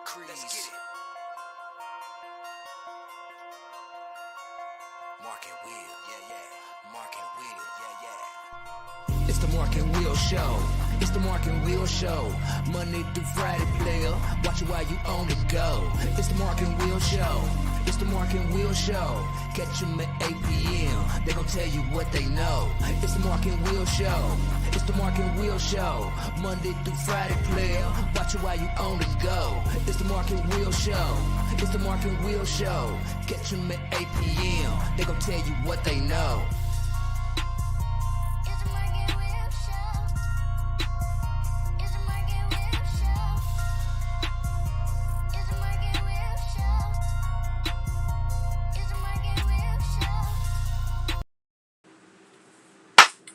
Crease. Let's get it. Mark and Will, yeah. Mark and Will, yeah. It's the Mark and Will Show. It's the Mark and Will Show. Monday through Friday, player. Watch it while you on the go. It's the Mark and Will Show. It's the Mark and Will Show. Catch them at 8 p.m. They gon' tell you what they know. It's the Mark and Will Show. It's the Mark and Will Show. Monday through Friday, player. Watch it while you on the go. It's the Mark and Will Show. It's the Mark and Will Show. Catch them at 8 p.m. They gon' tell you what they know.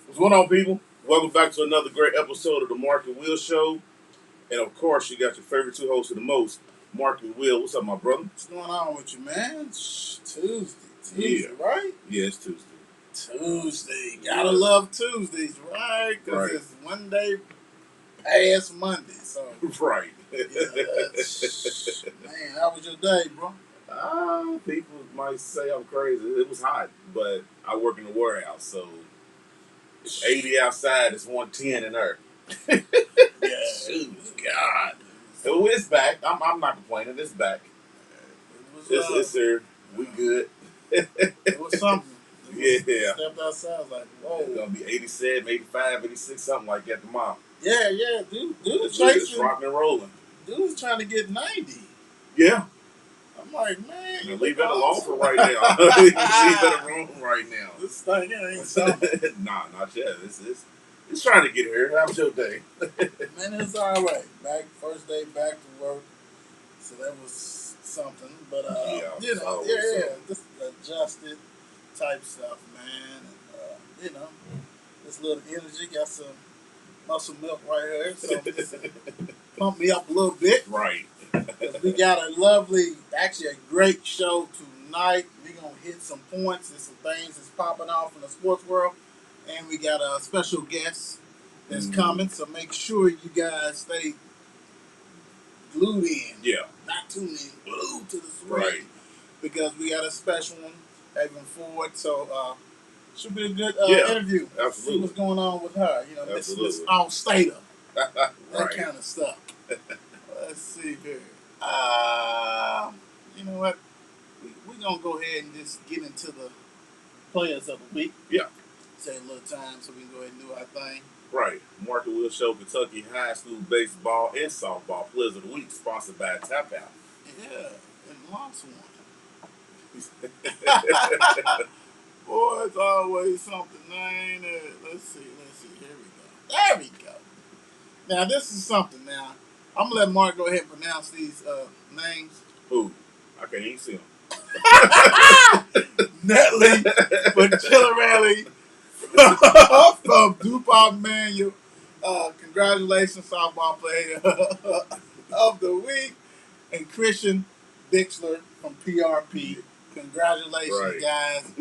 What's going on, people? Welcome back to another great episode of the Mark and Will Show. And of course, you got your favorite two hosts of the most, Mark and Will. What's up, my brother? What's going on with you, man? It's Tuesday, right? Yeah, it's Tuesday. Tuesday. Gotta love Tuesdays, right? Because Right. it's one day past Monday. So, Right. man, how was your day, bro? People might say I'm crazy. It was hot, but I work in the warehouse, so it's 80 outside. It's 110 in there. Yeah. Shoot, God. So it's back. I'm not complaining. It's back. It's here. We good. It was something. Yeah. Stepped outside, I was like, whoa. It's going to be 87, 85, 86, something like that tomorrow. Yeah, dude It's chasing. rocking and rolling. Dude's trying to get 90. Yeah. I'm like, man. You leave that alone for right now. Leave that alone right now. This thing here ain't something. Nah, not yet. It's trying to get here. How was your day? Man, it's all right. First day back to work, so that was something. But just adjusted type stuff, man. And, this little energy, got some muscle milk right here, so just pump me up a little bit. Right. 'Cause we got actually a great show tonight. We're gonna hit some points and some things that's popping off in the sports world. And we got a special guest that's coming, so make sure you guys stay glued in. Yeah. Not tuned in, glued to the screen. Right. Because we got a special one, Ava Ford. So should be a good interview. Absolutely. See what's going on with her. This all-stater. That Right. kind of stuff. Let's see here. You know what? We're going to go ahead and just get into the players of the week. Yeah. Take a little time so we can go ahead and do our thing. Right. Mark and Will Show, Kentucky High School Baseball and Softball Players of the Week, sponsored by Tap Out. Yeah, and lost one. Boy, it's always something, ain't it? Let's see. Here we go. Now, this is something. Now, I'm going to let Mark go ahead and pronounce these names. Who? I can't even see them. Netley Bachelorelli from DuPont Manual. Congratulations, softball player of the week. And Christian Dixler from PRP. Congratulations, guys,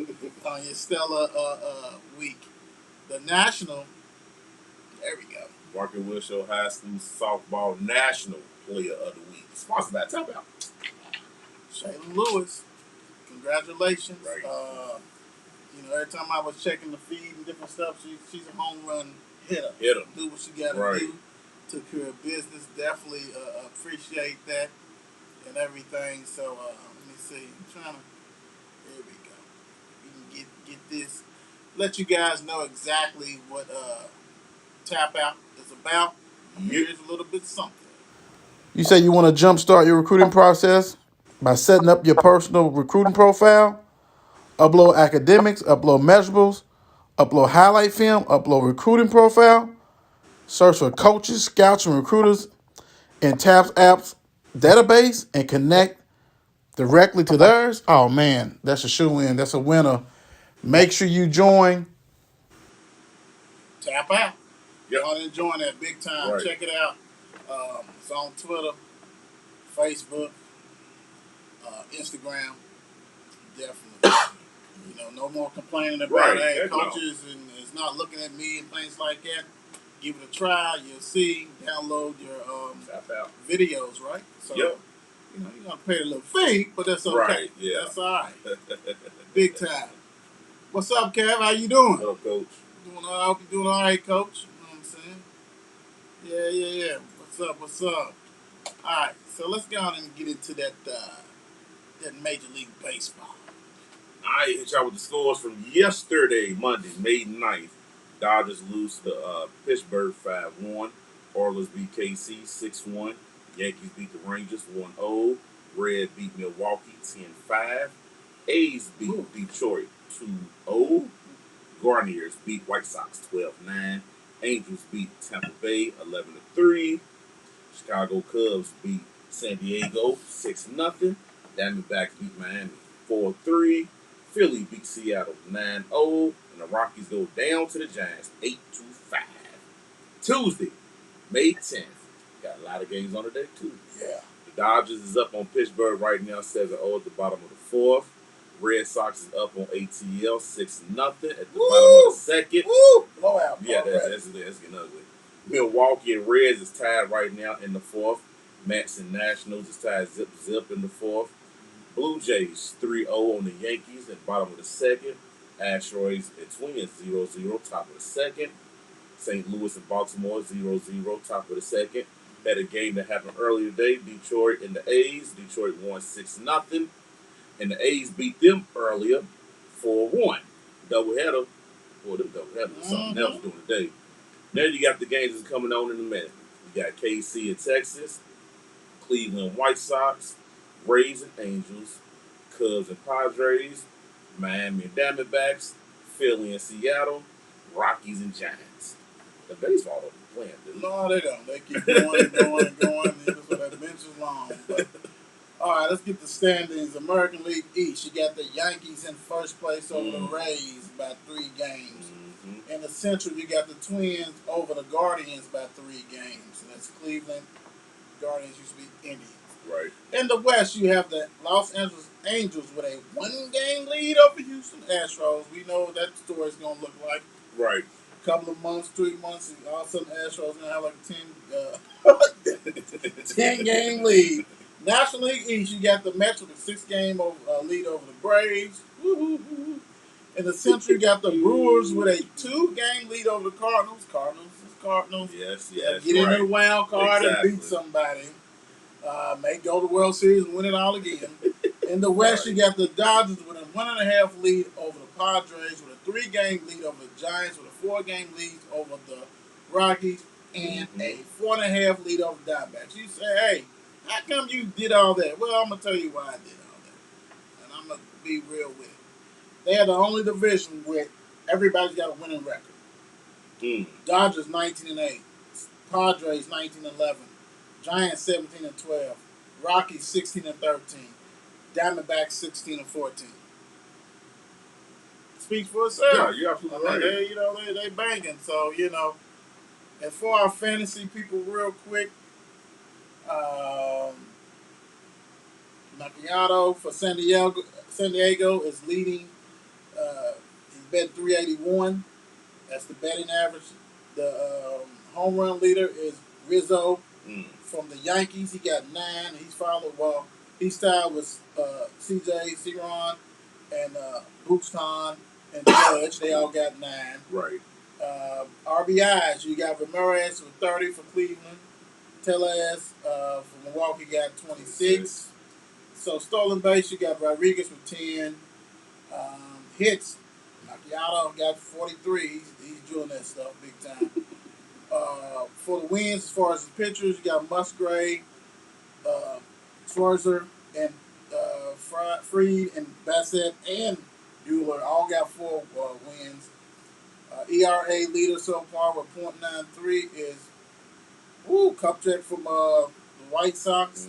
on your stellar week. The national, there we go. Mark and Will Show High School Softball National Player of the Week, sponsored by Tap Out. Shaylin Lewis, congratulations. Right. Every time I was checking the feed and different stuff, she's a home run hitter. Do what she got to do. Took care of business. Definitely appreciate that and everything. So let me see. There we go. We can get this. Let you guys know exactly what Tap Out is about. Here's a little bit of something. You say you want to jumpstart your recruiting process by setting up your personal recruiting profile, upload academics, upload measurables, upload highlight film, upload recruiting profile, search for coaches, scouts, and recruiters in TAP's app's database, and connect directly to theirs. Oh, man, that's a shoe-in. That's a winner. Make sure you join. Tap Out. Yep. Y'all enjoying that big time. Right. Check it out. It's on Twitter, Facebook, Instagram. Definitely. No more complaining about coaches and it's not looking at me and things like that. Give it a try. You'll see. Download your Tap Out. videos, right? So Yep. You know, you're gonna pay a little fee, but that's okay. Right, yeah. That's all right. Big time. What's up, Kev? How you doing? What up, Coach? I hope you're doing all right, Coach. You know what I'm saying? Yeah. What's up? All right, so let's go on and get into that Major League Baseball. I hit y'all with the scores from yesterday, Monday, May 9th. Dodgers lose to Pittsburgh 5-1. Orioles beat KC 6-1. Yankees beat the Rangers 1-0. Red beat Milwaukee 10-5. A's beat Detroit 2-0. Guardians beat White Sox 12-9. Angels beat Tampa Bay 11-3. Chicago Cubs beat San Diego 6-0. Diamondbacks beat Miami 4-3. Philly beat Seattle 9-0. And the Rockies go down to the Giants 8-5. Tuesday, May 10th. Got a lot of games on the day, too. Yeah. The Dodgers is up on Pittsburgh right now 7-0 at the bottom of the fourth. Red Sox is up on ATL 6-0 at the bottom of the second. Woo! Blowout. Yeah, that's getting ugly. Milwaukee and Reds is tied right now in the fourth. Mets and Nationals is tied zip in the fourth. Blue Jays 3-0 on the Yankees at the bottom of the second. Astros and Twins 0-0 top of the second. St. Louis and Baltimore 0-0 top of the second. Had a game that happened earlier today. Detroit and the A's. Detroit won 6-0. And the A's beat them earlier 4-1. Doubleheader. Boy, them doubleheaders something else during the day. Then you got the games that's coming on in a minute. You got KC in Texas, Cleveland White Sox, Rays and Angels, Cubs and Padres, Miami and Diamondbacks, Philly and Seattle, Rockies and Giants. The baseball don't play playing. No, they don't. They keep going and going and going. So that bench is long. But, all right, let's get the standings. American League East. You got the Yankees in first place over the Rays by 3 games. In the Central, you got the Twins over the Guardians by 3 games. And that's Cleveland. Guardians used to be Indians. Right. In the West, you have the Los Angeles Angels with a 1-game lead over Houston Astros. We know what that story is going to look like. Right. Couple of months, 3 months, and all of a sudden Astros going to have like a 10-game lead. National League East, you got the Mets with a 6-game lead over the Braves. In the Central, you got the Brewers with a 2-game lead over the Cardinals. Cardinals. Yes. Get into the wild card and beat somebody. May go to the World Series and win it all again. In the West, you got the Dodgers with a 1.5 lead over the Padres, with a 3-game lead over the Giants, with a 4-game lead over the Rockies, and a 4.5 lead over the Diamondbacks. You say, hey, how come you did all that? Well, I'm going to tell you why I did all that. And I'm going to be real with it. They are the only division where everybody's got a winning record. Dodgers 19-8, Padres 19-11, Giants 17-12, Rockies 16-13, Diamondbacks 16-14. Speaks for itself. Yeah, you're absolutely right. They banging. So and for our fantasy people, real quick, Macchiato for San Diego is leading. He's bet 381. That's the betting average. The home run leader is Rizzo from the Yankees. He got 9. He's followed. Well, he's tied with CJ Ceron and Buxton and Judge. They all got 9. Right. RBIs, you got Ramirez with 30 for Cleveland. Tellez from Milwaukee got 26. So stolen base, you got Rodriguez with 10. Hits, Macchiato got 43. He's doing that stuff big time. For the wins, as far as the pitchers, you got Musgrave, Scherzer, and Fried, and Bassett, and Buehler all got 4 wins. ERA leader so far with .93 is Kupchak from the White Sox.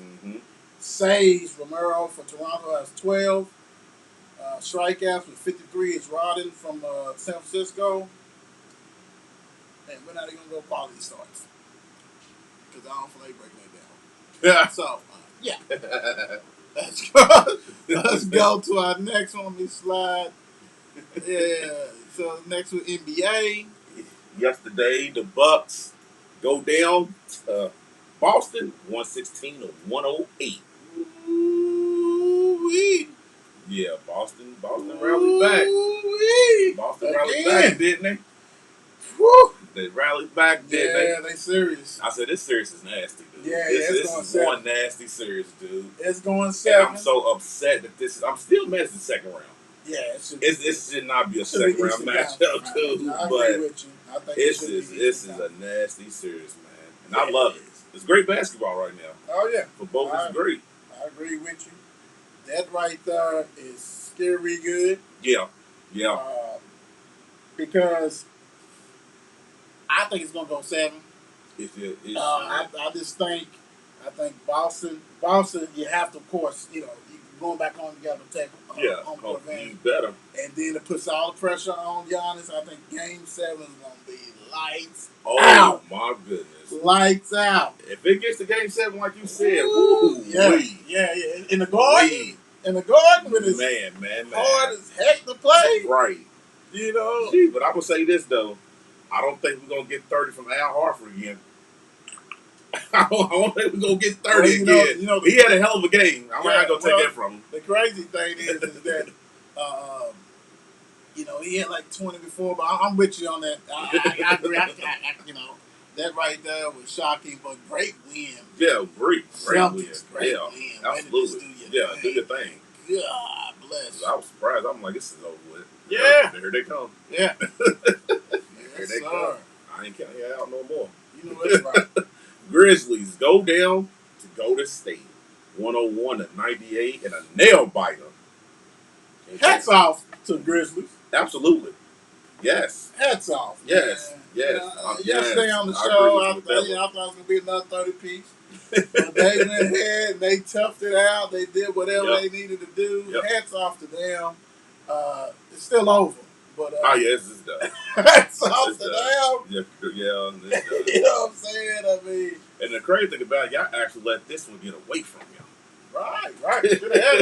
Saves, Romero for Toronto has 12. Strikeouts with 53 is Rodden from San Francisco. And we're not even going to go quality starts because I don't feel like breaking that down. So, let's go to our next one. Let me slide. Yeah. So next with NBA. Yesterday, the Bucks go down to Boston 116-108. Yeah, Boston rallied back. Boston rallied back, didn't they? Woo. They rallied back, didn't they? Yeah, they serious. I said, this series is nasty, dude. Yeah, this going is 7. one nasty series, dude. It's going 7. And I'm so upset that this is. I'm still mad it's the second round. Yeah, it should not be a second round matchup, dude. I agree with you. I think this is a nasty series, man, and I love it. It's great basketball right now. Oh yeah, for both it's great. I agree with you. That right there is scary good. Yeah. Because I think it's gonna go 7. I think Boston, you have to, of course, you going back on, you got to take home court advantage. Better. And then it puts all the pressure on Giannis. I think Game 7 is going to be lights out. Oh, my goodness. Lights out. If it gets to Game 7, like you said, yeah. In the garden. In the garden with his man. hard as heck to play. Right. But I'm going to say this, though. I don't think we're going to get 30 from Al Horford again. I don't think we're going to get 30 again. He had a hell of a game. I'm not going to take that from him. The crazy thing is that, he had like 20 before, but I'm with you on that. I agree. That right there was shocking, but great win. Yeah, great win. Great win. Absolutely. Do your thing. God bless. I was surprised. I'm like, this is over with. Yeah. Here they come. Yeah. Here they come. I ain't counting you out no more. You know that's right. Grizzlies go down to Golden State, 101-98, and a nail biter. Hats off to Grizzlies. Absolutely. Yes. Hats off. Yes. Yes. Yesterday on the show, I thought it was going to be another 30 piece. But they went ahead and they toughed it out. They did whatever they needed to do. Hats off to them. It's still over. But, yes, it's done. Hats off to them. Yeah, it's done. You know what I'm saying? I mean. And the crazy thing about it, y'all actually let this one get away from y'all. Right. Should have had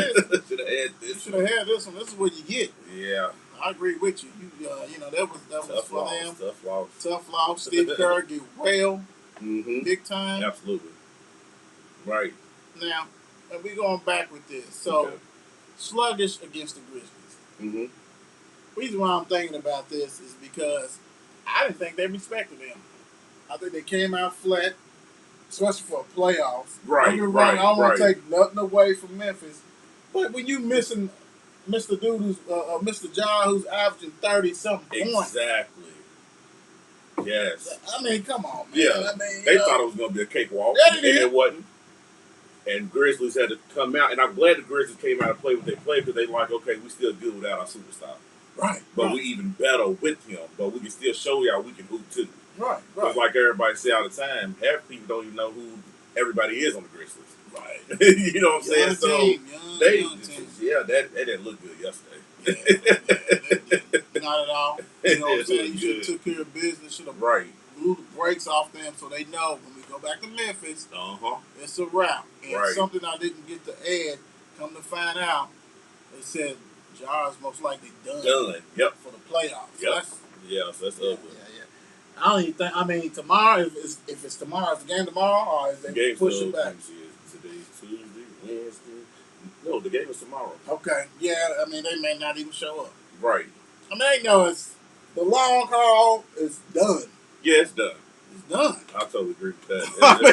this. Should have had this one. This is what you get. Yeah. I agree with you. That was for them. Tough loss. Steve Kerr did well. Mm-hmm. Big time. Absolutely. Right. Now, and we're going back with this. So, sluggish against the Grizzlies. Mm-hmm. The reason why I'm thinking about this is because I didn't think they respected them. I think they came out flat, especially for a playoffs. Right. I don't want to take nothing away from Memphis, but when you missing Mr. Dude who's Mr. John who's averaging 30-something points. Exactly. Yes. I mean, come on, man. Yeah. They thought it was going to be a cakewalk, and it wasn't. And Grizzlies had to come out, and I'm glad the Grizzlies came out and played what they played because they like, okay, we still good without our superstar. Right. But we even better with him. But we can still show y'all we can hoop too. Right. Because like everybody say all the time, half people don't even know who everybody is on the Grizzlies. Right. You know what I'm saying? That didn't look good yesterday. Not at all. You know what I'm saying? You should have took care of business. Should have blew the brakes off them so they know when we go back to Memphis, it's a wrap. And something I didn't get to add, come to find out, they said Jar's most likely done. Yep. For the playoffs. Yep. So that's ugly. Yeah. I don't even think. I mean, tomorrow. If it's tomorrow, is the game tomorrow, or is they push it back? Today's Tuesday, Wednesday. No, the game is tomorrow. Okay. Yeah. I mean, they may not even show up. Right. I mean, they know it's the long haul is done. Yeah, it's done. It's done. I totally agree with that.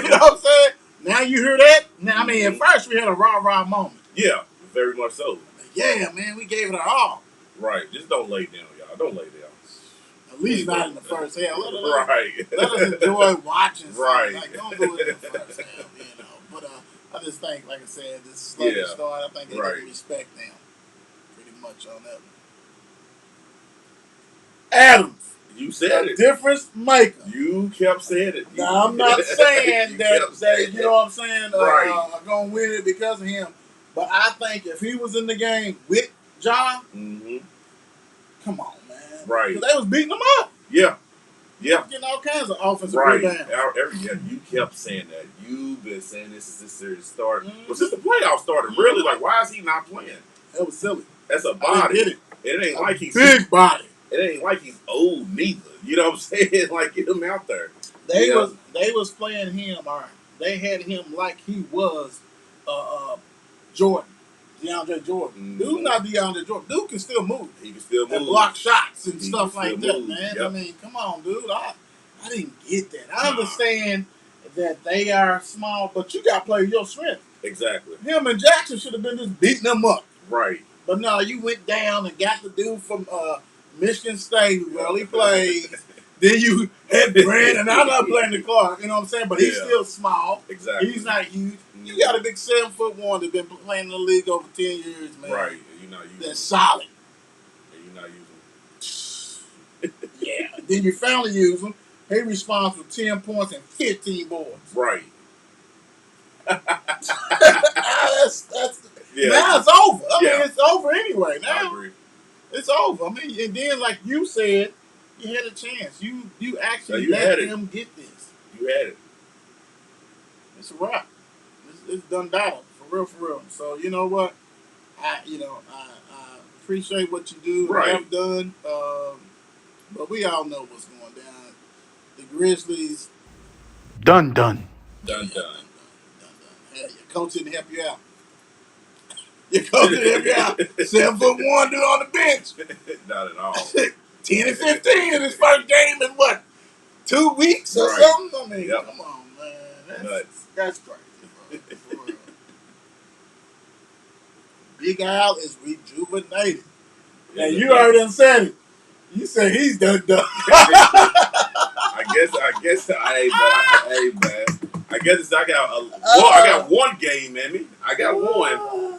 You know what I'm saying? Now you hear that? Now, I mean, at first we had a rah-rah moment. Yeah, very much so. Yeah, man, we gave it our all. Right. Just don't lay down, y'all. Don't lay down. At least not in the first half. Right. Let us enjoy watching something. Right. Like, don't do it in the first half, But I just think, like I said, this sluggish start, I think they can respect them pretty much on that one. Adams. You said it. Difference maker. You kept saying it. Now, I'm not saying that you know what I'm saying, are going to win it because of him. But I think if he was in the game with John, come on, man. Right. Because they was beating him up. Yeah. Getting all kinds of offensive rebounds. You kept saying that. You've been saying this is the series start. But since the playoffs started, really, like, why is he not playing? That was silly. That's a body. It ain't like he's big body. It ain't like he's old neither. You know what I'm saying? Like, get him out there. They was playing him, or they had him like he was Jordan. DeAndre Jordan. Dude's not DeAndre Jordan. Dude can still move. He can still move. And block shots and stuff like that, move. man. Yep. I mean, come on, dude. I didn't get that. I understand that they are small, but you got to play your strength. Exactly. Him and Jackson should have been just beating them up. Right. But no, you went down and got the dude from Michigan State who barely plays. Then you had Brandon, and I'm not playing the Clark, you know what I'm saying? But he's still small. Exactly. He's not huge. You got a big 7'1" that's been playing in the league over 10 years, man. Right. And you're not using that's solid. And you're not using yeah. Then you finally use him. He responds for 10 points and 15 boards. Right. that's now it's over. I mean, it's over anyway. Now I agree. It's over. I mean, and then like you said, you had a chance. You actually let him get this. You had it. It's a wrap. It's done battle for real. So you know what? I appreciate what you do and have done. But we all know what's going down. The Grizzlies. Done. Hey, your coach didn't help you out. Your coach didn't help you out. 7'1" dude on the bench. Not at all. 10 and 15 in his first game in what? 2 weeks or something? I mean, come on, man. That's crazy, bro. Big Al is rejuvenated. And you already done said it. You said he's done. I guess I got one game in me. I got one.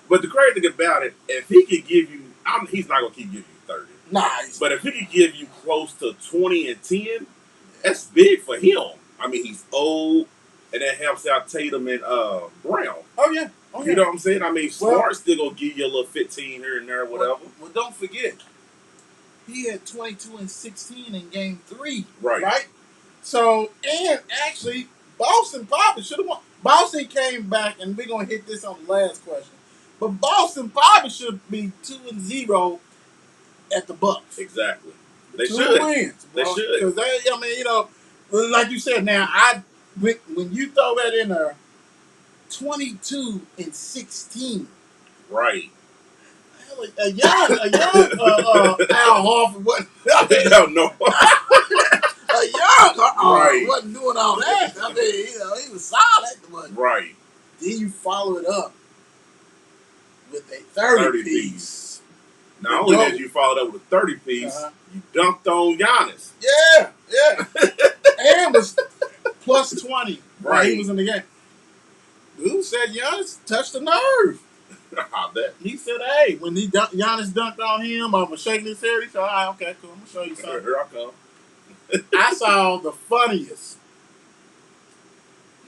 But the crazy thing about it, if he could give you, he's not gonna keep giving you 30. Nice. But if he could give you close to 20 and 10, that's big for him. I mean, he's old, and that helps out Tatum and Brown. Oh yeah. You know what I'm saying? I mean, Smart's still gonna give you a little 15 here and there, whatever. Well, don't forget, he had 22 and 16 in Game 3. Right. So, and actually, Boston probably should have won. Boston came back, and we're gonna hit this on the last question. But Boston probably should be 2-0 at the Bucks. Exactly. They 2 should. wins. Bro. They should. Because like you said, now when you throw that in there, 22 and 16. Right. A young Al Horford wasn't. No. A young wasn't doing all that. I mean, he was solid. But right. Then you follow it up with a 30 piece. Not only did you follow it up with a 30 piece, you dunked on Giannis. Yeah. And was plus 20 while he was in the game. Dude said Giannis touched the nerve. I bet. He said, hey, when Giannis dunked on him, I was shaking his head. He said, all right, okay, cool. I'm going to show you something. Here I come. I saw the funniest.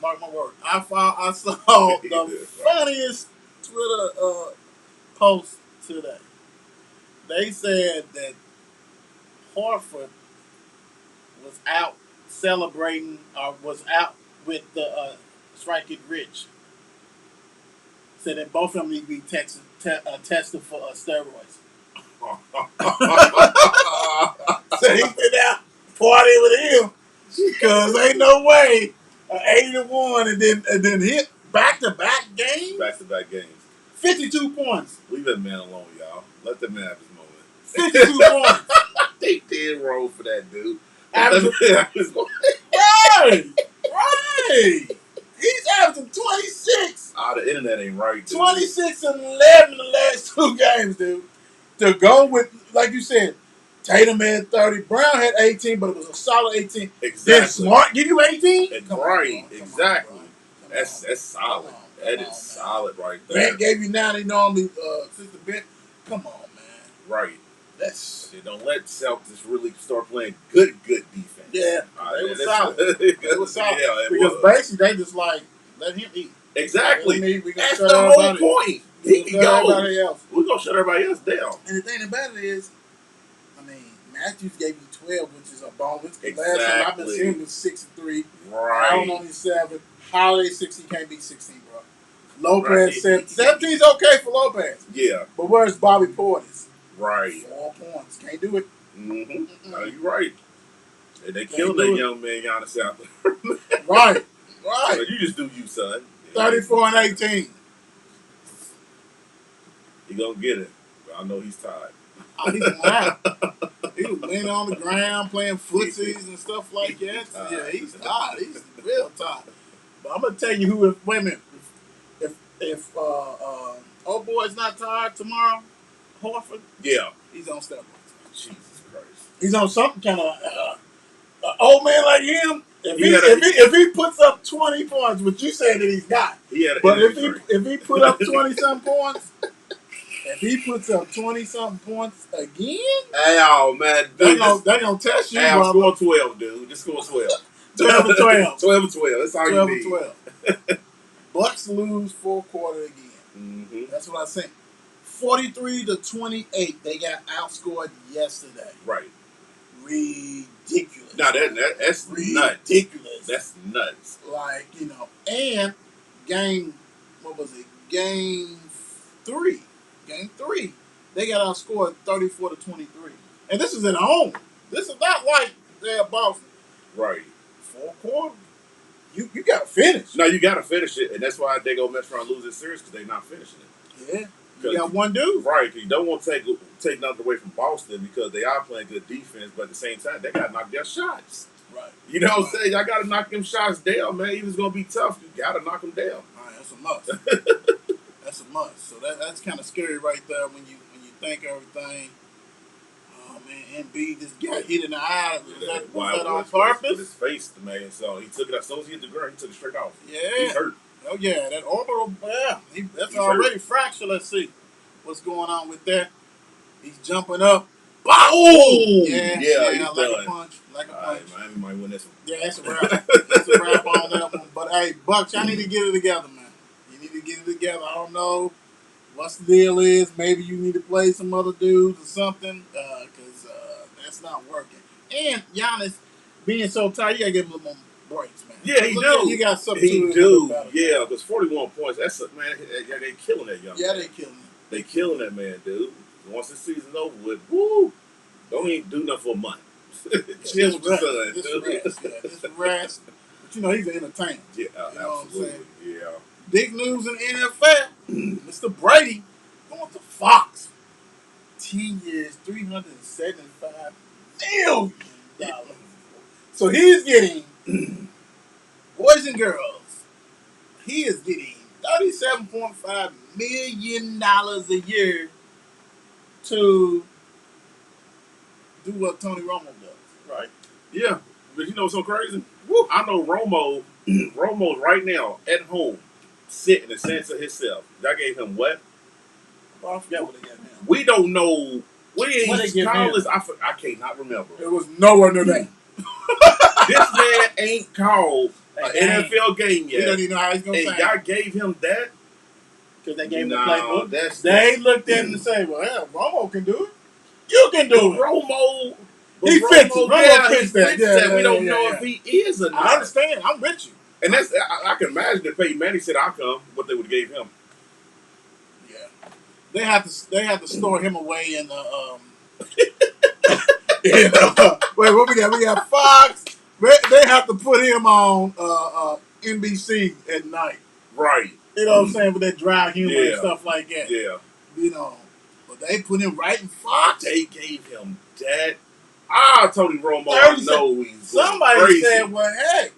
Mark my word. I saw the funniest Twitter post today. They said that Horford was out celebrating, or was out with the Strike It Rich. Said that both of them need to be tested for steroids. So he been out party with him because ain't no way 81 and then hit back-to-back games. 52 points. Leave that man alone, y'all. Let that man have his moment. 52 points. They did roll for that dude. Right. He's averaging 26. The internet ain't right, dude. 26 and 11 in the last 2 games, dude. To go with, like you said, Tatum had 30. Brown had 18, but it was a solid 18. Exactly. Did Smart give you 18? Exactly. That's solid. That is solid right there. Grant gave you 9. Normally, since the bench. Come on, man. Right. Don't let Celtics really start playing good defense. Yeah. They were solid. They were solid. Yeah, because basically, they just let him eat. Exactly. That's the whole point. He can go. We're going to shut everybody else down. And the thing about it is, Matthews gave you 12, which is a bonus. Exactly. Last time I've been seeing him was 6-3. Right. Allen only 7. Holiday 16 can't beat 16, bro. Lopez 17 is okay for Lopez. Yeah. But where's Bobby Portis? Right. 4 points. Can't do it. Mm-hmm. No, you're right. And they killed that young man Giannis out there. Right. So you just do you, son. 34 and 18. He gonna get it. But I know he's tired. Oh, he's mad. He was laying on the ground playing footsies and stuff like that. Yeah, he's tired. He's real tired. But I'm gonna tell you who. Wait a minute. If old boy's not tired tomorrow, Horford. Yeah, he's on steroids. Jesus Christ. He's on something kind of old man like him. If he puts up 20 points, which you say that he's not, but if he put up 20 some points. If he puts up 20-something points again, hey, oh man, they're gonna test you. Hey, I'll score 12, dude. Just score 12. 12 and 12. 12 and 12. That's all 12 you need. 12. Bucks lose 4 quarter again. Mm-hmm. That's what I think. 43-28. They got outscored yesterday. Right. Ridiculous. No, that's ridiculous. That's nuts. Like, and game 3. Game 3, they got outscored 34-23, and this is at home. This is not like they're Boston. Right. 4 quarters. You got to finish. No, you got to finish it, and that's why they go mess around and lose this series because they're not finishing it. Yeah. You got one dude. Right. Because you don't want to take nothing away from Boston because they are playing good defense, but at the same time, they got to knock their shots. Right. You know what I'm saying? Y'all got to knock them shots down, man. Even if it's going to be tough, you got to knock them down. All right, that's a must. That's a must. So that's kind of scary right there when you think everything. Oh man, Embiid just got hit in the eye. Was that on purpose? With his face, man. So he took it. As soon as he hit the ground, he took it straight off. Yeah, he's hurt. Oh yeah, that orbital. Yeah, that's already fractured. Let's see what's going on with that. He's jumping up. Oh yeah, he's like done. A punch. Like a punch. Right, Miami might win this one. Yeah, that's a wrap. That's a wrap on that one. But hey, Bucks, y'all need to get it together, man. You need to get it together. I don't know what the deal is. Maybe you need to play some other dudes or something because that's not working. And Giannis being so tired, you got to give him a little more breaks, man. Yeah, he do. You got something to He do. Yeah, because 41 points, that's man, they killing that young man. They killing him. They killing that man, dude. Once the season's over with, woo, don't even do nothing for a month. Chill with your son, dude. Just rest. But he's an entertainer. Yeah, absolutely. What I'm saying? Yeah. Big news in the NFL. Mr. Brady going to Fox. 10 years, $375 million. So he's getting, boys and girls, he is getting $37.5 million a year to do what Tony Romo does, right? Yeah, but you know what's so crazy? Woo. I know Romo's right now at home, sitting and saying to himself, y'all gave him what? Well, I forgot what they got now. We don't know. What he called this? I cannot remember. It was nowhere near that. This man ain't called an NFL game yet. He don't even know how he's going to say. Y'all gave him that? Because they gave him the playbook. They looked at him and said, well, hell, Romo can do it. You can do it. Romo. He fits it. Romo fits that. Yeah, we don't know if he is or not. I understand. I'm with you. And that's I can imagine if Peyton Manning said I'll come, what they would have gave him. Yeah. They have to store him away in the wait, what we got? We got Fox. They have to put him on NBC at night. Right. You know what I'm saying? With that dry humor and stuff like that. Yeah. But they put him right in Fox. They gave him that. Tony Romo, somebody crazy. said, well, hey,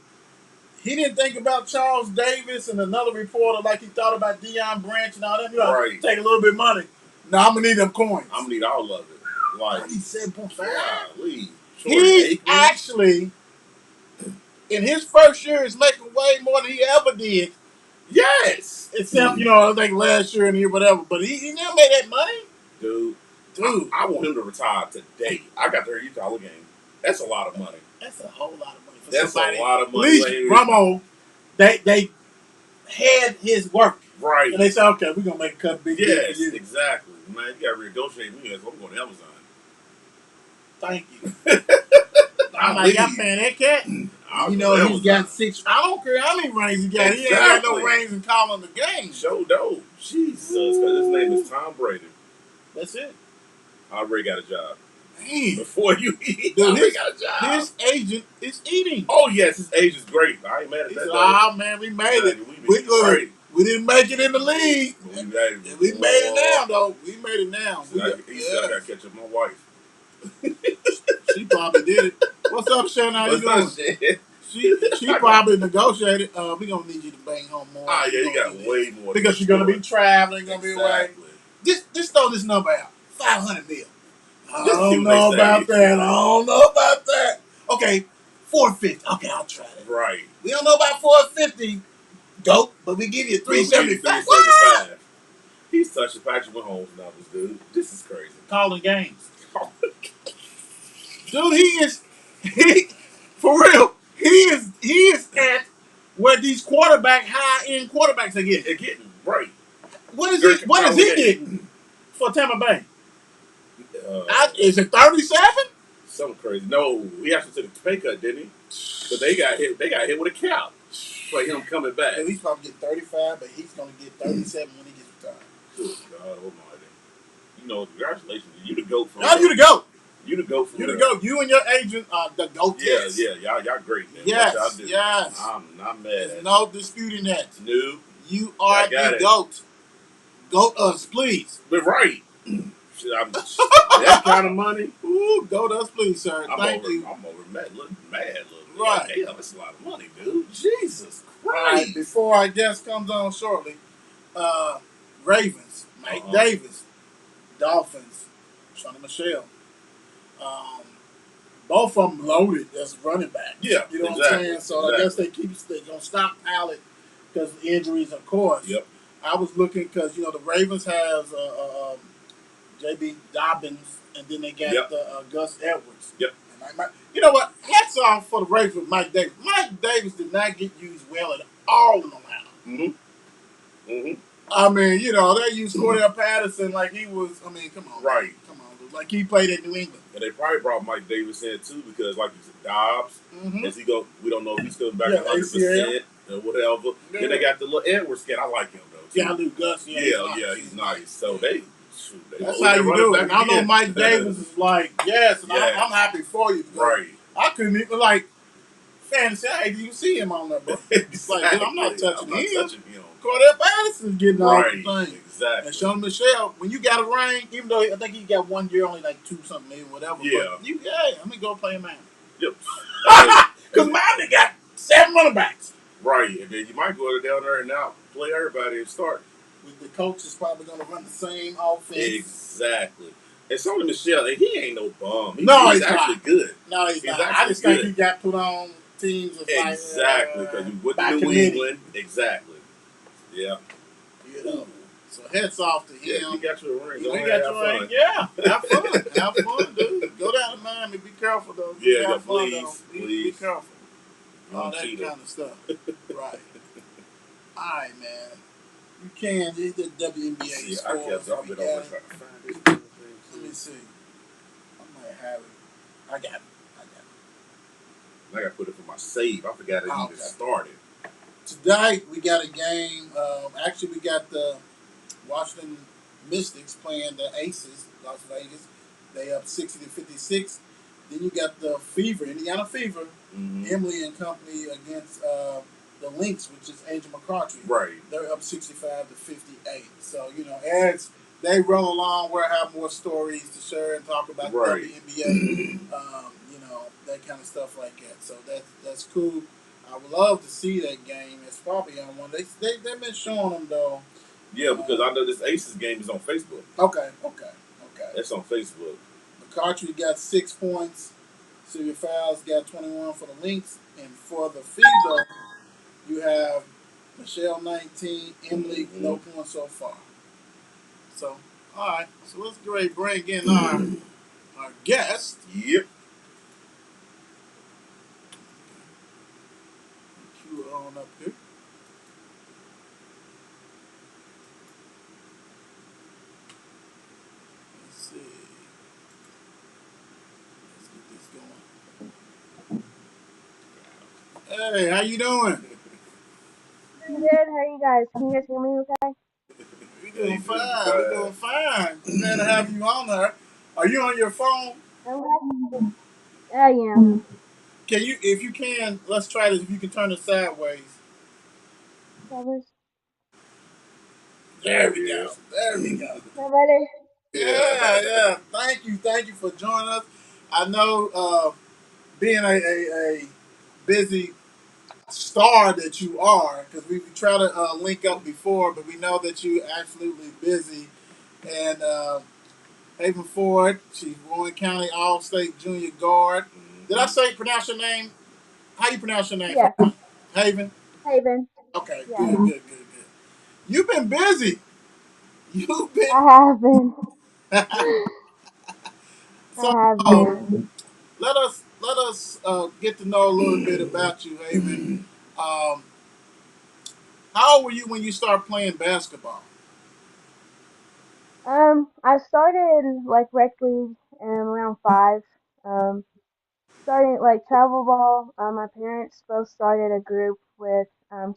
he didn't think about Charles Davis and another reporter like he thought about Deion Branch and all that. Right. Take a little bit of money. Now I'm going to need them coins. I'm going to need all of it. Like, $37.5. He's actually, in his first year, is making way more than he ever did. Yes. Except, I think last year and year, whatever. But he never made that money. Dude. I want him to retire today. I got to hear you call a game. That's a lot of money. That's a whole lot of money for That's somebody. A lot of money. At least Romo, they had his work. Right. And they said, okay, we're going to make a cut big. Yes, exactly. Man, you got to renegotiate me. I'm going to Amazon. Thank you. I'm like, y'all paying that cat? He's got 6. I don't care how many rings he got. Exactly. He ain't got no rings in calling the game. Show dope. Jesus. Because his name is Tom Brady. That's it. I already got a job. Man. Before you eat, dude, I already got a job. His agent is eating. Oh, yes. His agent's great. I ain't mad at that. Oh, man, we made it. We good. We didn't make it in the league. We made it now, though. We made it now. He said I got to catch up my wife. She probably did it. What's up, Shannon? How you doing? She probably negotiated. We're gonna need you to bang home more. Ah, yeah, you got way more. Because you're gonna be traveling, gonna be away. Just throw this number out. 500 mil. I don't know about that. Okay, 450. Okay, I'll try that. Right. We don't know about 450, dope, but we give you 375. 375. He's touching Patrick Mahomes numbers, dude. This is crazy. Calling games. Dude, for real. He is at where these high end quarterbacks are getting. They're getting right. What is he getting for Tampa Bay? Is it 37? Something crazy. No, he actually took a pay cut, didn't he? But they got hit. They got hit with a count for him coming back. He's probably getting 35, but he's going to get 37 when he gets retired. Good God Almighty! You know, congratulations. You the GOAT. You the GOAT. You the GOAT. You the GOAT. You and your agent are the GOAT. Yeah. Y'all great, man. Yes. I'm not mad. There's no disputing that. No. You are the GOAT. GOAT us, please. But right. That kind of money. Ooh, GOAT us, please, sir. Thank you. I'm over mad. Look mad. Right. Damn, that's a lot of money, dude. Jesus Christ. Right. Before our guest comes on shortly, Ravens, Mike Davis, Dolphins, Sonny Michel. Both of them loaded as running backs. Yeah, you know what I'm saying? So I guess they're going to stop Allen because of injuries, of course. Yep. I was looking because, the Ravens has J.B. Dobbins, and then they got Gus Edwards. Yep. And you know what? Hats off for the Ravens with Mike Davis. Mike Davis did not get used well at all in the lineup. I mean, they used Cordell Patterson like he was. I mean, come on, right? Come on, like he played in New England. And they probably brought Mike Davis in too because, like you said, Dobbs. As he go, we don't know if he's coming back 100% or whatever. Yeah. Then they got the little Edwards kid. I like him though. Too. Yeah, I do. Gus. Yeah, he's nice. So that's how you do it. And I know Mike Davis is like, and I'm happy for you. Right. I couldn't even fantasy. I didn't even see him on there, bro. Exactly. Like, I'm not touching him. Cordell Patterson's getting all the things. Exactly. And Sonny Michel, when you got a ring, even though I think he got 1 year, only like 2-something million, whatever. Yeah. But I'm gonna go play a man. Yep. Because Miami got 7 running backs. Right, and then you might go down there and now play everybody and start. With the coach is probably gonna run the same offense. Exactly. And Sonny Michel, he ain't no bum. He's actually not. good. No, he's not. I just think he got put on teams. Exactly, because you went to New England. Exactly. Yeah. So heads off to him. Yeah, you got your ring. You got your ring. Yeah, have fun. Have fun, dude. Go down to Miami. Be careful, though. Yeah, please. Be careful. All that kind of stuff. Right. All right, man. You can. This is the WNBA. See, I kept up with over trying to find this. Let me see. I might have it. I got it. I got to put it for my save. I forgot it even started. Today, we got a game. Actually, we got the Washington Mystics playing the Aces, Las Vegas. They up 60-56. Then you got the Fever, Indiana Fever, Emily and company against the Lynx, which is Angel McCarthy. Right. They're up 65-58. So, as they roll along, we'll have more stories to share and talk about the WNBA, that kind of stuff like that. So that's cool. I would love to see that game. It's probably on one. They've been showing them though. Yeah, because I know this Aces game is on Facebook. Okay. That's on Facebook. McCarthy got 6 points. Sylvia Fowles got 21 for the Lynx, and for the Fever, you have Michelle 19, Emily no points so far. So, all right. So let's go ahead and bring in our guest. Yep. Cue her on up here. Let's see. Let's get this going. Hey, how you doing? I'm good. How are you guys? Can you guys hear me okay? We're doing fine. We're doing fine. Glad to have you on there. Are you on your phone? I am. Can you, if you can, let's try this. If you can turn it sideways. There we go. There we go. No better. Yeah. Thank you for joining us. I know being a busy star that you are, because we tried to link up before, but we know that you're absolutely busy. And Ava Ford, she's Warren County All-State Junior Guard. Did I say pronounce your name? How you pronounce your name? Yeah. Haven. Haven. Okay, Yeah. good. You've been busy. You've been I have been. so. I have Um, been. let us get to know a little bit about you, Haven. Um, how old were you when you started playing basketball? I started like rec league around 5. Um, starting like travel ball. My parents both started a group with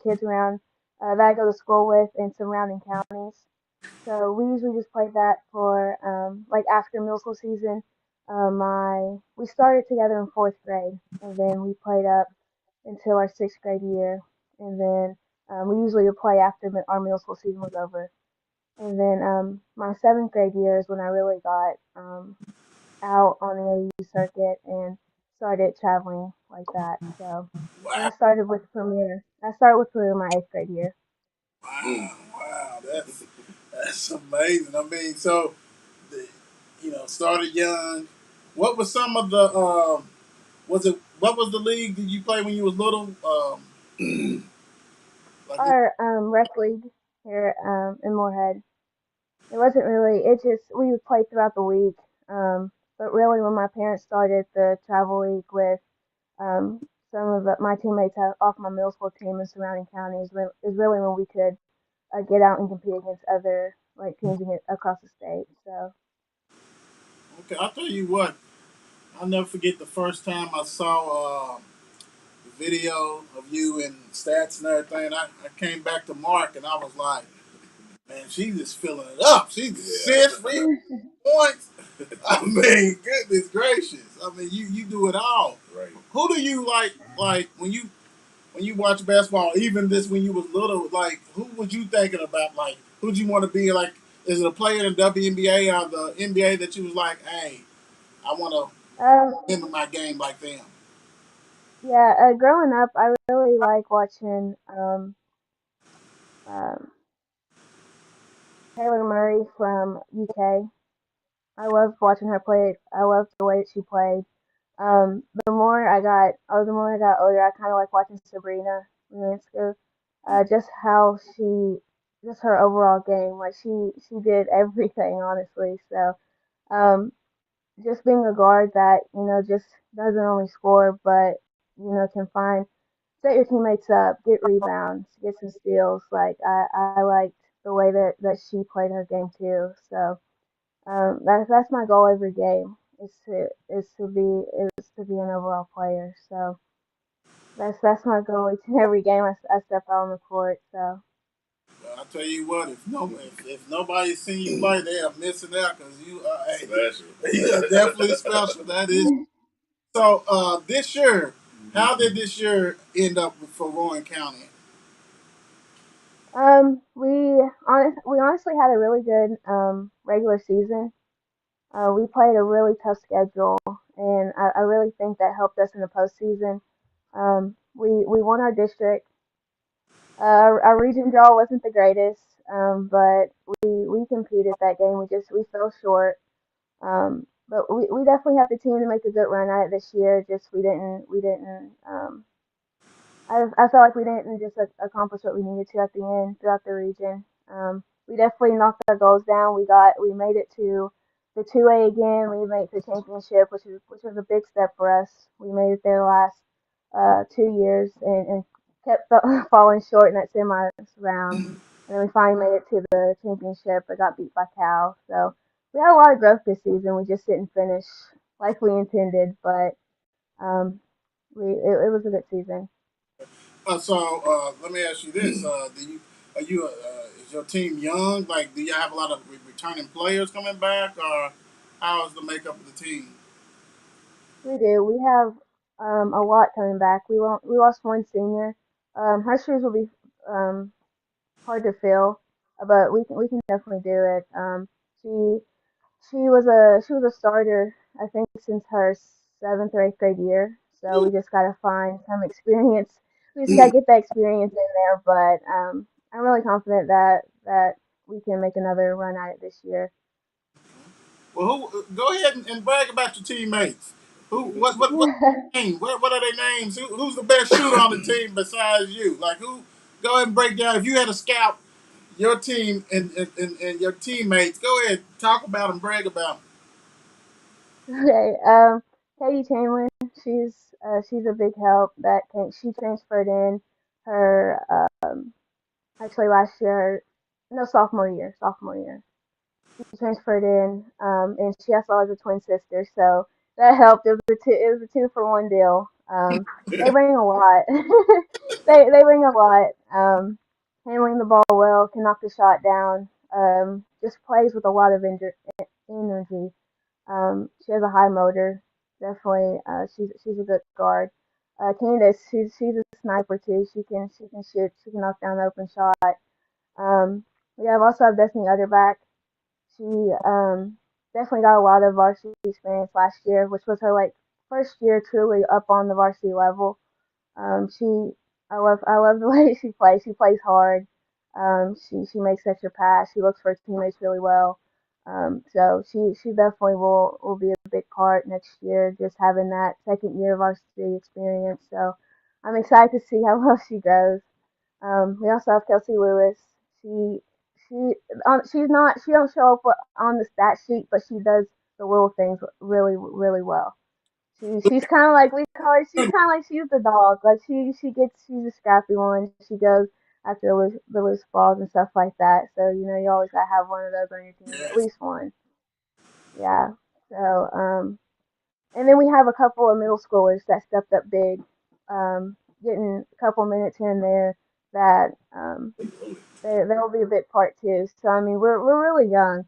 kids around that I go to school with in surrounding counties. So we usually just played that for like after middle school season. My we started together in 4th grade, and then we played up until our 6th grade year, and then we usually would play after our middle school season was over. And then my 7th grade year is when I really got out on the AU circuit and started traveling like that. So, and Wow, I started with Premier my 8th grade year. wow, that's amazing. I mean, so the, started young. What was some of the was it? What was the league that you play when you was little? Like Our rec league here in Moorhead. It wasn't really. It just we would play throughout the week. But really, when my parents started the travel league with some of my teammates off my middle school team in surrounding counties, is really when we could get out and compete against other like teams across the state. So okay, I'll tell you what. I'll never forget the first time I saw the video of you and stats and everything. I came back to Mark and I was like, man, she's just filling it up. She's assists, points. I mean, goodness gracious. I mean, you do it all. Right. Who do you like when you watch basketball, even this when you was little, like who was you thinking about? Like who'd you want to be? Like, is it a player in the WNBA or the NBA that you was like, hey, I want um, to end my game like them? yeah, growing up, I really like watching um, Taylor Murray from UK. I loved watching her play. I loved the way that she played. The more I got older, I kind of like watching Sabrina Ionescu. Just how just her overall game, like she did everything honestly. So, um, just being a guard that just doesn't only score, but can set your teammates up, get rebounds, get some steals. Like I liked the way that she played her game too. So that's my goal every game is to be an overall player. So that's my goal each and every game I step out on the court. So Well, I tell you what, if nobody's seen you play, they are missing out because you are special. You are definitely special. That is. So this year, how did this year end up for Rowan County? we honestly had a really good regular season. We played a really tough schedule, and I really think that helped us in the postseason. We won our district. Our region draw wasn't the greatest, but we competed that game. We fell short. But we definitely have the team to make a good run at it this year. Just we didn't I felt like we didn't just accomplish what we needed to at the end throughout the region. We definitely knocked our goals down. We made it to the 2A again. We made it to the championship, which was a big step for us. We made it there last 2 years and kept falling short in that semi round. And then we finally made it to the championship, but got beat by Cal. So we had a lot of growth this season. We just didn't finish like we intended, but um, it was a good season. So let me ask you this: Do you are you is your team young? Like, do you have a lot of returning players coming back, or how is the makeup of the team? We do. We have a lot coming back. We lost one senior. Her shoes will be hard to fill. but we can definitely do it. She she was a starter, I think, since her seventh or eighth grade year. So we just gotta find some experience. We just gotta get that experience in there. But I'm really confident that we can make another run at it this year. Well, who? Go ahead and brag about your teammates. Who? What name? What are their names? Who's the best shooter on the team besides you? Like who? Go ahead and break down. If you had to scout your team and your teammates, go ahead, talk about them, brag about Okay. Katie Chamberlain, she's a big help. She transferred in her actually last year, no sophomore year. She transferred in, and she also has a twin sister, so that helped. It was a two for one deal. They bring a lot. They bring a lot. Handling the ball well, can knock the shot down. Just plays with a lot of energy. She has a high motor. Definitely, she's a good guard. Candace, she's a sniper too. She can shoot. She can knock down the open shot. We also have Destiny Utterback. She definitely got a lot of varsity experience last year, which was her like first year truly up on the varsity level. She I love the way she plays. She plays hard. She makes extra pass. She looks for her teammates really well. So she definitely will be a big part next year, just having that second year varsity experience. So I'm excited to see how well she goes. We also have Kelsey Lewis. She she she don't show up on the stat sheet, but she does the little things really well. She's kind of like we call her. She's them. kind of like she's the dog. Like she's a scrappy one. She goes after the loose balls and stuff like that. So you always gotta have one of those on your team, at Yes. least one. Yeah. So and then we have a couple of middle schoolers that stepped up big, getting a couple minutes here and there that they'll be a big part too. So I mean we're really young.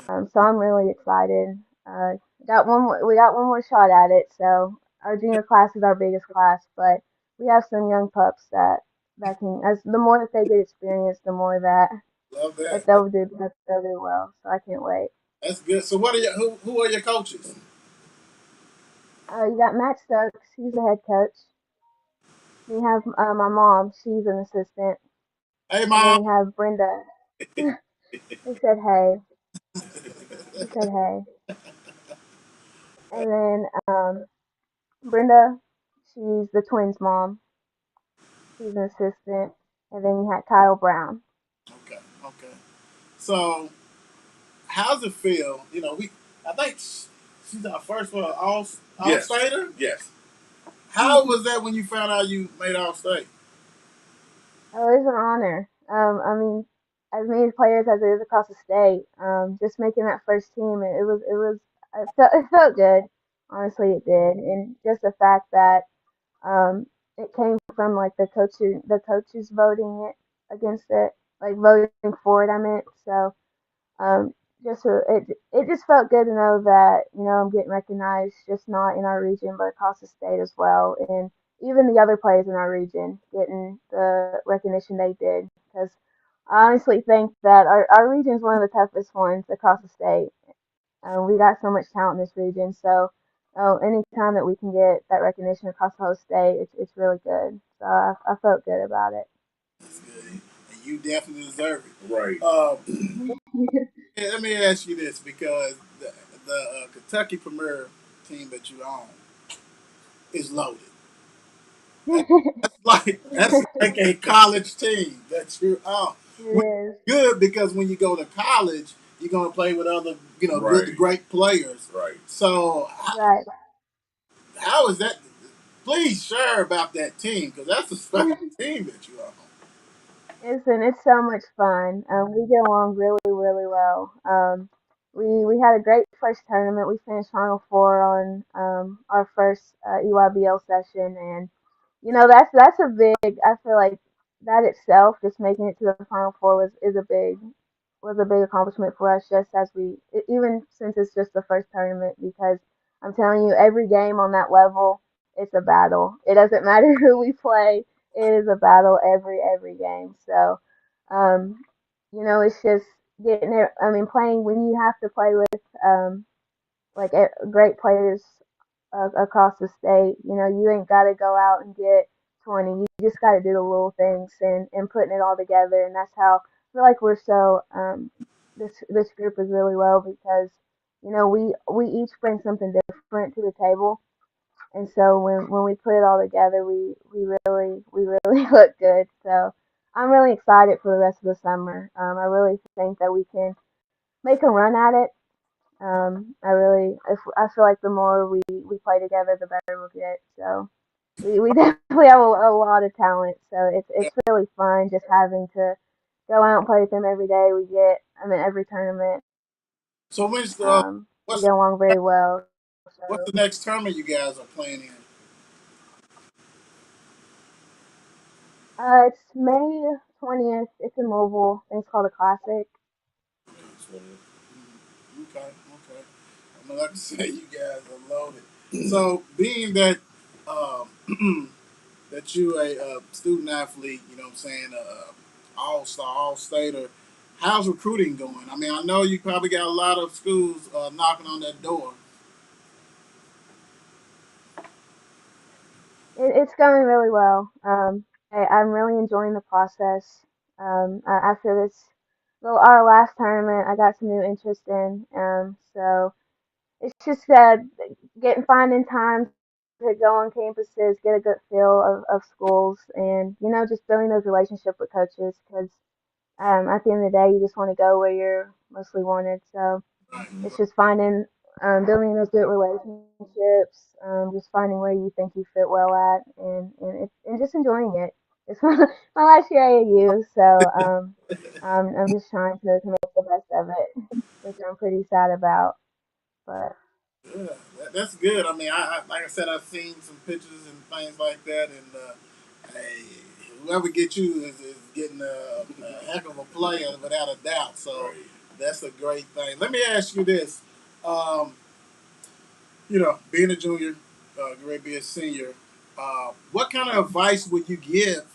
So I'm really excited. We got one more shot at it. So our junior class is our biggest class, but we have some young pups that can as the more that they get experience, the more Love that. that they'll do well. So I can't wait. That's good. So what are who are your coaches? You got Matt Stokes, he's the head coach. We have my mom, she's an assistant, Hey, and mom. then we have Brenda. He said hey. He said hey, and then Brenda, she's the twins' mom. She's an assistant, and then you had Kyle Brown. Okay. Okay. So how's it feel? I think she's our first one, all Yes. stater. Yes. How was that when you found out you made all state? Oh, it was an honor. I mean, as many players as it is across the state, just making that first team, it felt good. Honestly, it did, and just the fact that it came from like the coaches voting it against it, like voting for it. I meant so. Um, it just felt good to know that I'm getting recognized, just not in our region but across the state as well, and even the other players in our region getting the recognition they did. Because I honestly think that our region is one of the toughest ones across the state. We got so much talent in this region, so anytime that we can get that recognition across the whole state, it's really good. So I felt good about it. That's good, and you definitely deserve it. Right. Yeah, let me ask you this because the Kentucky Premier team that you own is loaded. That- that's like a college team that you own. It Which is. is good because when you go to college, you're gonna play with other good Right. great players. Right. So Right. how is that? Please share about that team because that's a special team that you own. It's so much fun. We get along really well. We had a great first tournament. We finished Final Four on our first EYBL session, and that's a big. I feel like that itself, just making it to the Final Four was a big accomplishment for us. Just as even since it's just the first tournament, because I'm telling you, every game on that level, it's a battle. It doesn't matter who we play, it is a battle every game. So, um, it's just getting there. I mean, playing when you have to play with like great players across the state. You ain't got to go out and get 20. You just got to do the little things and putting it all together. And that's how I feel like we're so this group is really well because we each bring something different to the table. And so when we put it all together, we really look good. So I'm really excited for the rest of the summer. I really think that we can make a run at it. I feel like the more we play together, the better we'll get. So we definitely have a lot of talent. So it's really fun just having to go out and play with them every day. I mean, every tournament. So when's the We what's get along very well. what's So the next tournament you guys are playing in? it's May 20th. It's in Louisville. It's called a Classic. Okay, okay. I mean, like I say, you guys are loaded. So, being that that you a student athlete, you know what I'm saying, all star, all stater, how's recruiting going? I mean, I know you probably got a lot of schools knocking on that door. It's going really well. I'm really enjoying the process. After our last tournament, I got some new interest in. So it's just finding time to go on campuses, get a good feel of schools, and just building those relationships with coaches. Because at the end of the day, you just want to go where you're mostly wanted. So Right. it's just finding, building those good relationships, just finding where you think you fit well at, and just enjoying it. It's my last year at AAU, so I'm just trying to make the best of it, which I'm pretty sad about. But Yeah, that's good. I mean, I like I said, I've seen some pictures and things like that, and hey, whoever gets you is getting a heck of a player without a doubt. So right. That's a great thing. Let me ask you this: um, being a junior, great being a senior, what kind of advice would you give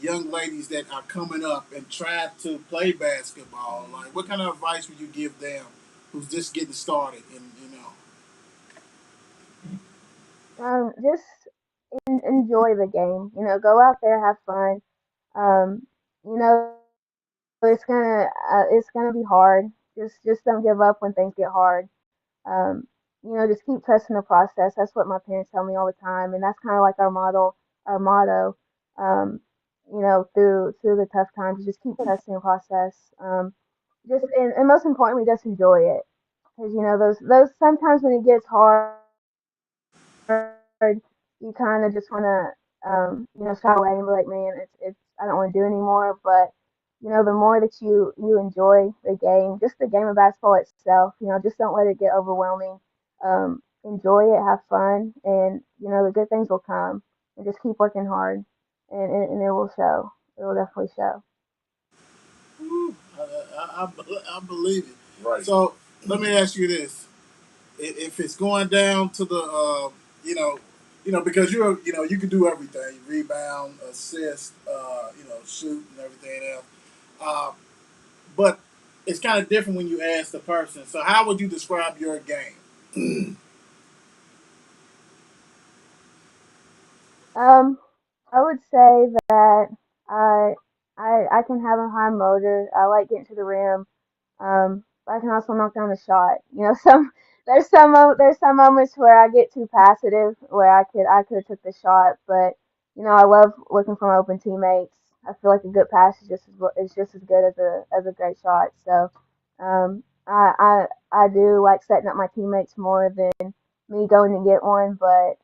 young ladies that are coming up and try to play basketball? Like, what kind of advice would you give them who's just getting started? And. just enjoy the game. Go out there, have fun. Um, you know, it's gonna be hard. Just don't give up when things get hard. Um, just keep trusting the process. That's what my parents tell me all the time, and that's kind of like our motto. Um, through the tough times, just keep trusting the process. And most importantly, just enjoy it. Because those sometimes when it gets hard, you kind of just want to shy away and be like, man, it's I don't want to do anymore. But the more that you enjoy the game, just the game of basketball itself, just don't let it get overwhelming. Enjoy it, have fun, and the good things will come. And just keep working hard, and it will show. It will definitely show. I believe it. Right. So let me ask you this: if it's going down to the, because you can do everything: rebound, assist, shoot, and everything else. Uh, but it's kind of different when you ask the person. So how would you describe your game? Um, I would say that I I can have a high motor. I like getting to the rim. But I can also knock down the shot. There's some moments where I get too passive, where I could have took the shot, but I love looking for my open teammates. I feel like a good pass is just as good as a great shot. So I do like setting up my teammates more than me going to get one. But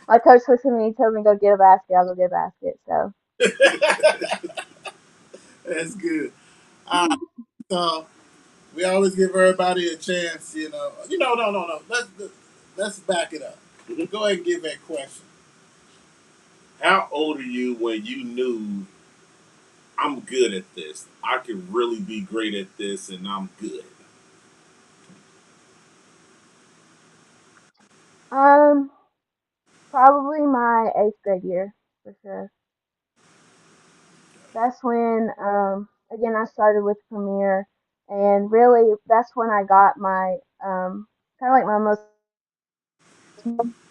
my coach looks at me, and tells me go get a basket. I'll go get a basket. So. That's good. So we always give everybody a chance. No. Let's back it up. Go ahead and give that question. How old are you when you knew I'm good at this? I can really be great at this, and I'm good. Um, Probably my eighth grade year for sure. That's when again, I started with Premier, and really that's when I got my kind of like my most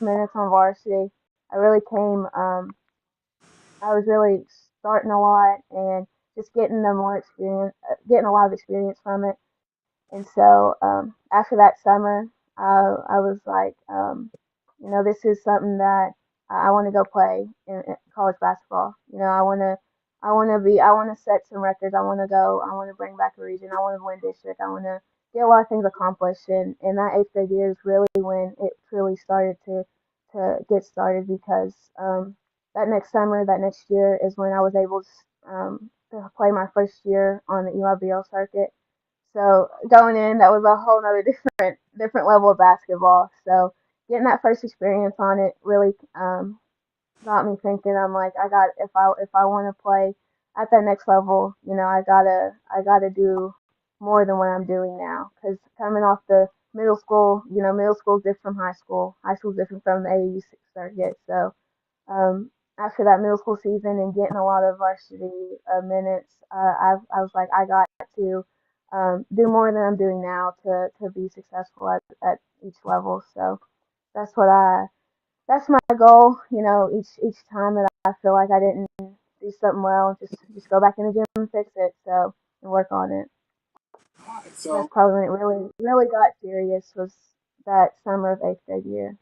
minutes on varsity. I really came. I was really starting a lot and just getting the more experience, getting a lot of experience from it. And so after that summer, I was like, this is something that I want to go play in college basketball. I want to set some records. I want to bring back a region. I want to win district. I want to get a lot of things accomplished. And that eighth grade year is really when it truly started to get started because that next summer, that next year is when I was able to play my first year on the EYBL circuit. So going in, that was a whole nother different level of basketball. So getting that first experience on it really got me thinking. I'm like, if I want to play at that next level, I gotta do more than what I'm doing now. Because coming off the middle school, middle school is different from high school. High school is different from the AAU circuit. So after that middle school season and getting a lot of varsity minutes, I was like, I got to do more than I'm doing now to be successful at each level. So that's what I that's my goal. Each time that I feel like I didn't do something well, just go back in the gym and fix it. So and work on it. All right, That's so probably when it really got serious was that summer of eighth grade year.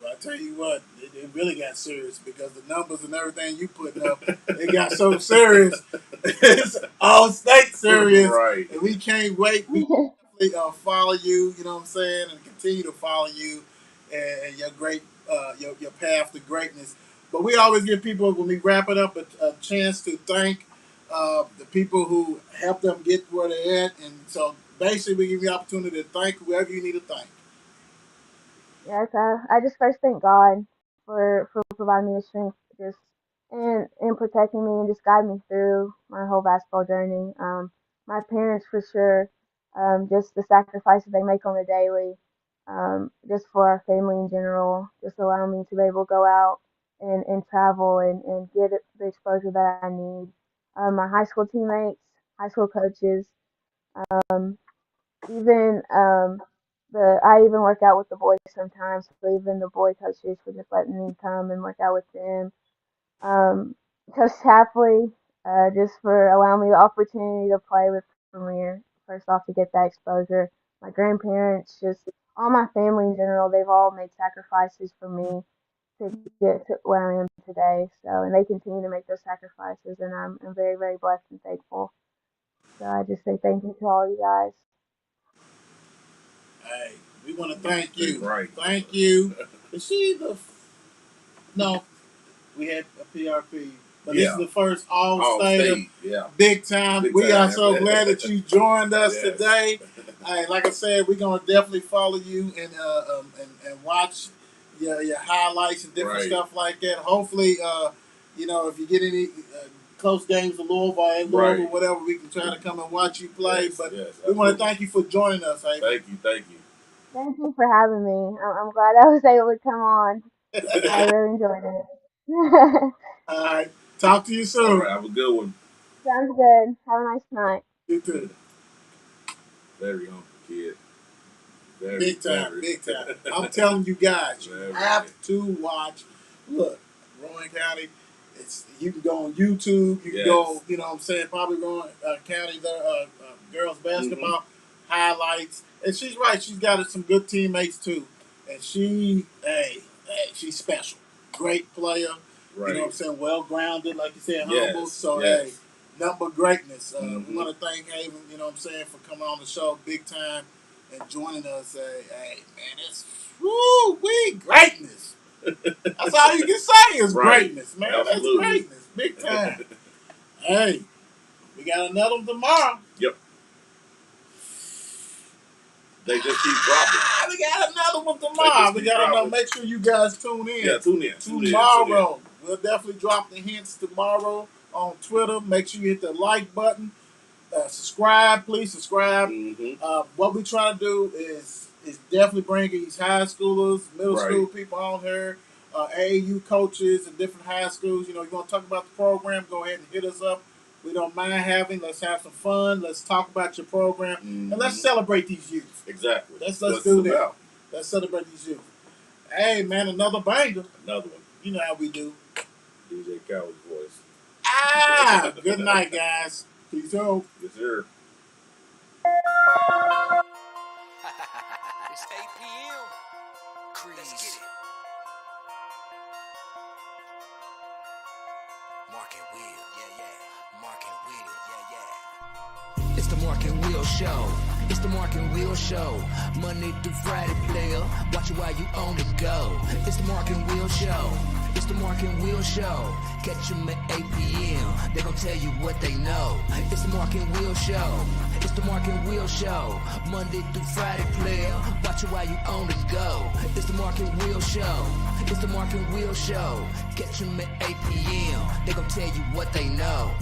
I tell you what, it really got serious because the numbers and everything you putting up, it got so serious. It's all state serious, Right. and we can't wait. We definitely follow you. You know what I'm saying, and continue to follow you and your great your path to greatness. But we always give people when we wrap it up a chance to thank the people who helped them get where they're at, and so basically we give you the opportunity to thank whoever you need to thank. Yes, I just first thank God for providing me the strength, just and protecting me and just guiding me through my whole basketball journey. My parents for sure, just the sacrifices they make on the daily, just for our family in general, just allowing me to be able to go out and travel and get the exposure that I need. My high school teammates, high school coaches, um, even I even work out with the boys sometimes. So even the boy coaches for just letting me come and work out with them. Coach Tapley, just for allowing me the opportunity to play with Premier. First off, to get that exposure. My grandparents, just all my family in general, they've all made sacrifices for me to get to where I am today. So, and they continue to make those sacrifices, and I'm very, very blessed and thankful. So I just say thank you to all you guys. Hey, we want to thank you. Right. Thank you. Is she the? No, we had a PRP, but this is the first all state, yeah. big time. Big We time. are so glad that you joined us Yes. today. Hey, like I said, we're gonna definitely follow you and watch your highlights and different stuff like that. Hopefully, if you get any close games to Louisville and Louisville, whatever, we can try to come and watch you play. Yes, but yes, we want to thank you for joining us. Ava. Thank you. Thank you for having me. I'm glad I was able to come on. I really enjoyed it. All right, talk to you soon. All right, have a good one. Sounds good. Have a nice night. You too. Very humble kid. Very, Big time, very. big time. I'm telling you guys, you Very. have to watch. Look, Rowan County. You can go on YouTube. You can go, you know what I'm saying, probably Rowan County girls basketball highlights. And she's right. She's got some good teammates too. And she's special. Great player. Right. You know what I'm saying? Well grounded, like you said, humble. So hey, nothing but greatness. We want to thank Haven, you know what I'm saying, for coming on the show big time and joining us. Hey, man, it's we greatness. That's all you can say is greatness, man. Absolutely. That's greatness, big time. Hey, we got another one tomorrow. Yep. They just keep dropping. We got another one tomorrow. We got another. Make sure you guys tune in. Yeah, tune in. Tomorrow. We'll definitely drop the hints tomorrow on Twitter. Make sure you hit the like button. Subscribe, please subscribe. What we try to do is definitely bring these high schoolers, middle school people on here, AAU coaches and different high schools. You want to talk about the program? Go ahead and hit us up We don't mind having. Let's have some fun. Let's talk about your program, and let's celebrate these youth. Exactly. Let's do that. Let's celebrate these youth. Hey, man, another banger. Another one. You know how we do. DJ Coward's voice. Good night, guys. Peace out. Yes, sir. It's 8 p.m. Let's get it. Mark and Will, yeah. Mark and Will, yeah. It's the Mark and Will Show. It's the Mark and Will Show. Monday through Friday, player. Watch it while you on the go. It's the Mark and Will Show. It's the Mark and Will Show. Catch them at 8 p.m. They gon' tell you what they know. It's the Mark and Will Show. It's the Mark and Will Show. Monday through Friday, player. Watch it while you on the go. It's the Mark and Will Show. It's the Mark and Will Show. Catch them at 8 p.m. They gon' tell you what they know.